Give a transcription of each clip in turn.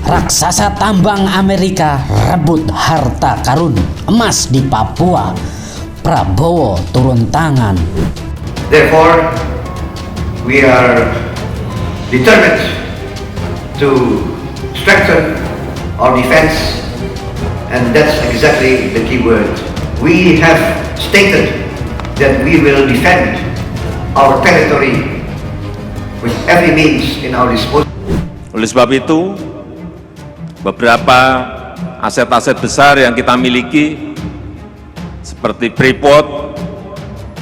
Raksasa tambang Amerika rebut harta karun emas di Papua. Prabowo turun tangan. Therefore, we are determined to strengthen our defense, and that's exactly the key word. We have stated that we will defend our territory with every means in our disposal. Oleh sebab itu, beberapa aset-aset besar yang kita miliki seperti Freeport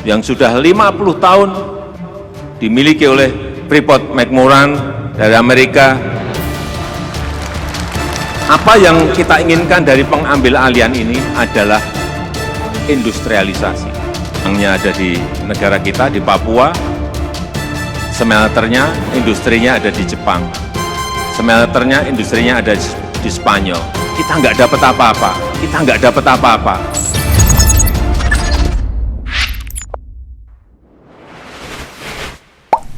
yang sudah 50 tahun dimiliki oleh Freeport McMoran dari Amerika. Apa yang kita inginkan dari pengambil alihan ini adalah industrialisasi. Banknya ada di negara kita, di Papua, smelternya, industrinya ada di Jepang, smelternya, industrinya ada di Spanyol. Kita nggak dapat apa-apa, kita nggak dapat apa-apa.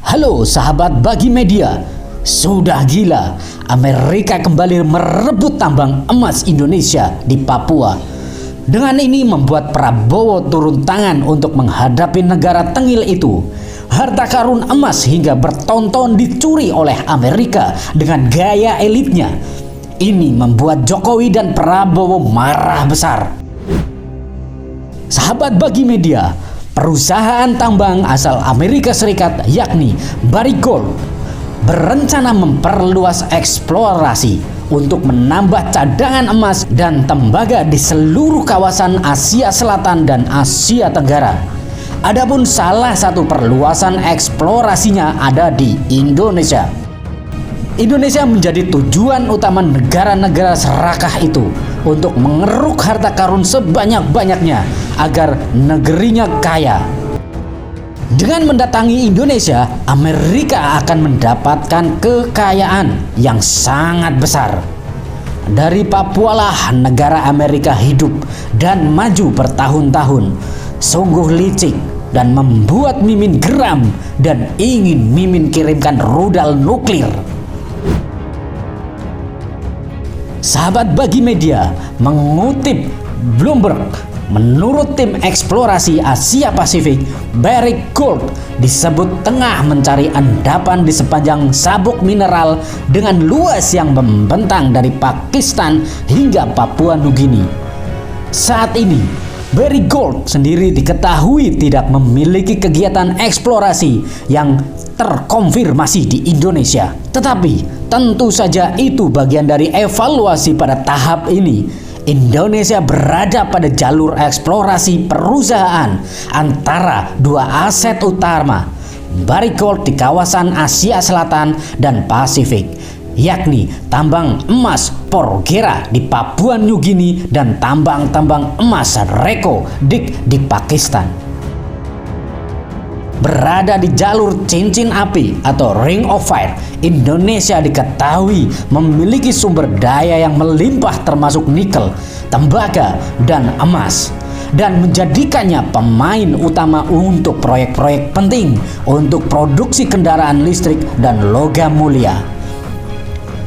Halo sahabat Bagi Media, sudah gila, Amerika kembali merebut tambang emas Indonesia di Papua. Dengan ini membuat Prabowo turun tangan untuk menghadapi negara tengil itu. Harta karun emas hingga bertonton dicuri oleh Amerika dengan gaya elitnya. Ini membuat Jokowi dan Prabowo marah besar. Sahabat Bagi Media, perusahaan tambang asal Amerika Serikat yakni Barrick Gold berencana memperluas eksplorasi untuk menambah cadangan emas dan tembaga di seluruh kawasan Asia Selatan dan Asia Tenggara. Adapun salah satu perluasan eksplorasinya ada di Indonesia. Indonesia menjadi tujuan utama negara-negara serakah itu untuk mengeruk harta karun sebanyak-banyaknya agar negerinya kaya. Dengan mendatangi Indonesia, Amerika akan mendapatkan kekayaan yang sangat besar. Dari Papua lah negara Amerika hidup dan maju bertahun-tahun. Sungguh licik dan membuat Mimin geram dan ingin Mimin kirimkan rudal nuklir. Sahabat Bagi Media mengutip Bloomberg, menurut tim eksplorasi Asia Pasifik, Barrick Gold disebut tengah mencari endapan di sepanjang sabuk mineral dengan luas yang membentang dari Pakistan hingga Papua Nugini. Saat ini, Barrick Gold sendiri diketahui tidak memiliki kegiatan eksplorasi yang terkonfirmasi di Indonesia. Tetapi tentu saja itu bagian dari evaluasi pada tahap ini. Indonesia berada pada jalur eksplorasi perusahaan antara dua aset utama Barrick Gold di kawasan Asia Selatan dan Pasifik, yakni tambang emas Porgera di Papua Nugini dan tambang-tambang emas Reko Diq di Pakistan. Berada di jalur cincin api atau Ring of Fire, Indonesia diketahui memiliki sumber daya yang melimpah termasuk nikel, tembaga, dan emas, dan menjadikannya pemain utama untuk proyek-proyek penting untuk produksi kendaraan listrik dan logam mulia.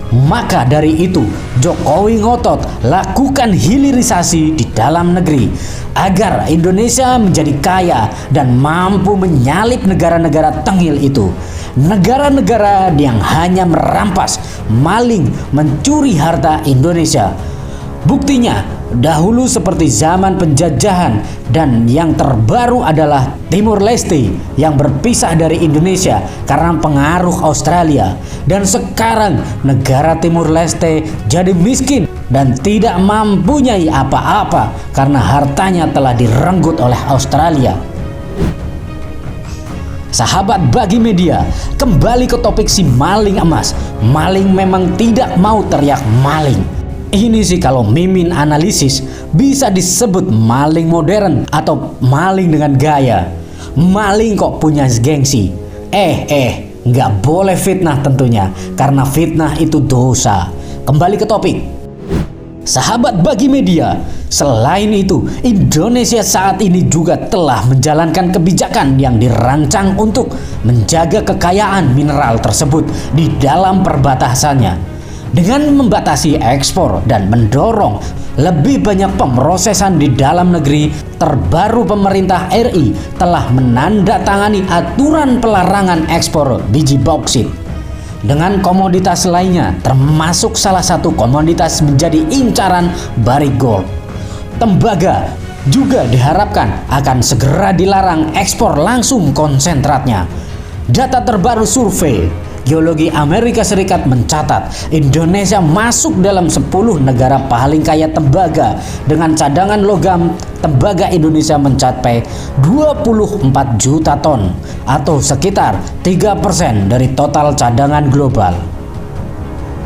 Maka dari itu, Jokowi ngotot lakukan hilirisasi di dalam negeri agar Indonesia menjadi kaya dan mampu menyalip negara-negara tengil itu. Negara-negara yang hanya merampas, maling, mencuri harta Indonesia. Buktinya, dahulu seperti zaman penjajahan dan yang terbaru adalah Timur Leste yang berpisah dari Indonesia karena pengaruh Australia. Dan sekarang negara Timur Leste jadi miskin dan tidak mempunyai apa-apa karena hartanya telah direnggut oleh Australia. Sahabat Bagi Media, kembali ke topik si maling emas. Maling memang tidak mau teriak maling. Ini sih kalau Mimin analisis bisa disebut maling modern atau maling dengan gaya. Maling kok punya gengsi. Nggak boleh fitnah tentunya, karena fitnah itu dosa. Kembali ke topik. Sahabat Bagi Media, selain itu, Indonesia saat ini juga telah menjalankan kebijakan yang dirancang untuk menjaga kekayaan mineral tersebut di dalam perbatasannya. Dengan membatasi ekspor dan mendorong lebih banyak pemrosesan di dalam negeri, terbaru pemerintah RI telah menandatangani aturan pelarangan ekspor biji bauksit. Dengan komoditas lainnya, termasuk salah satu komoditas menjadi incaran Barrick Gold. Tembaga juga diharapkan akan segera dilarang ekspor langsung konsentratnya. Data terbaru survei Geologi Amerika Serikat mencatat Indonesia masuk dalam 10 negara paling kaya tembaga dengan cadangan logam tembaga Indonesia mencapai 24 juta ton atau sekitar 3% dari total cadangan global.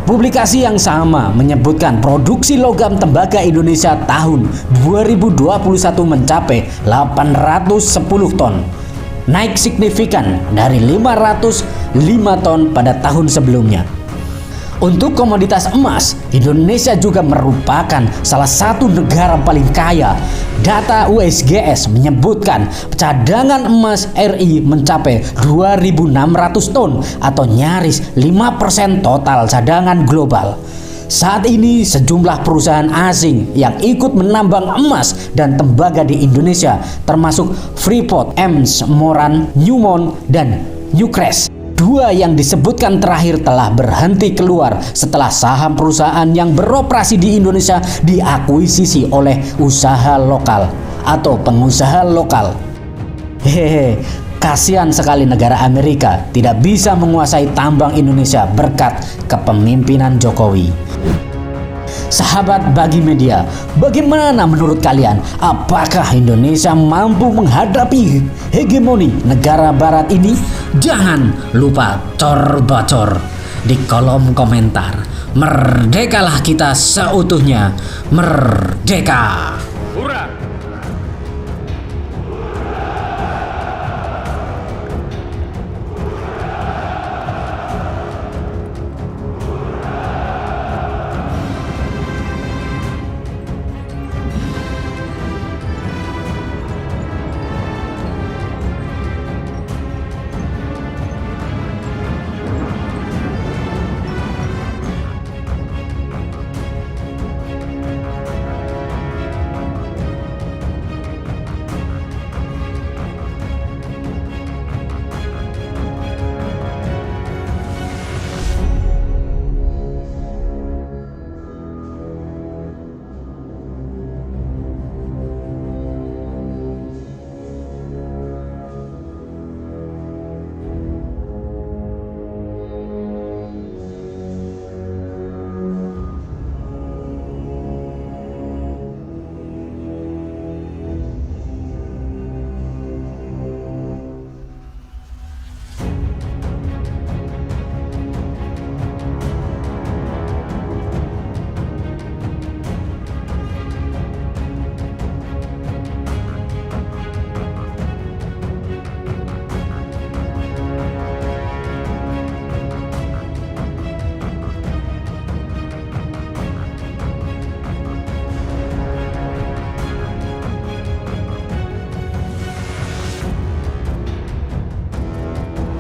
Publikasi yang sama menyebutkan produksi logam tembaga Indonesia tahun 2021 mencapai 810 ton. Naik signifikan dari 505 ton pada tahun sebelumnya. Untuk komoditas emas, Indonesia juga merupakan salah satu negara paling kaya. Data USGS menyebutkan cadangan emas RI mencapai 2.600 ton atau nyaris 5% total cadangan global. Saat ini sejumlah perusahaan asing yang ikut menambang emas dan tembaga di Indonesia termasuk Freeport, Ems, Moran, Newmont, dan Newcrest. Dua yang disebutkan terakhir telah berhenti keluar setelah saham perusahaan yang beroperasi di Indonesia diakuisisi oleh usaha lokal atau pengusaha lokal. Hehehe. Kasihan sekali negara Amerika tidak bisa menguasai tambang Indonesia berkat kepemimpinan Jokowi. Sahabat Bagi Media, bagaimana menurut kalian? Apakah Indonesia mampu menghadapi hegemoni negara barat ini? Jangan lupa cor-bacor di kolom komentar. Merdekalah kita seutuhnya. Merdeka! Hurra!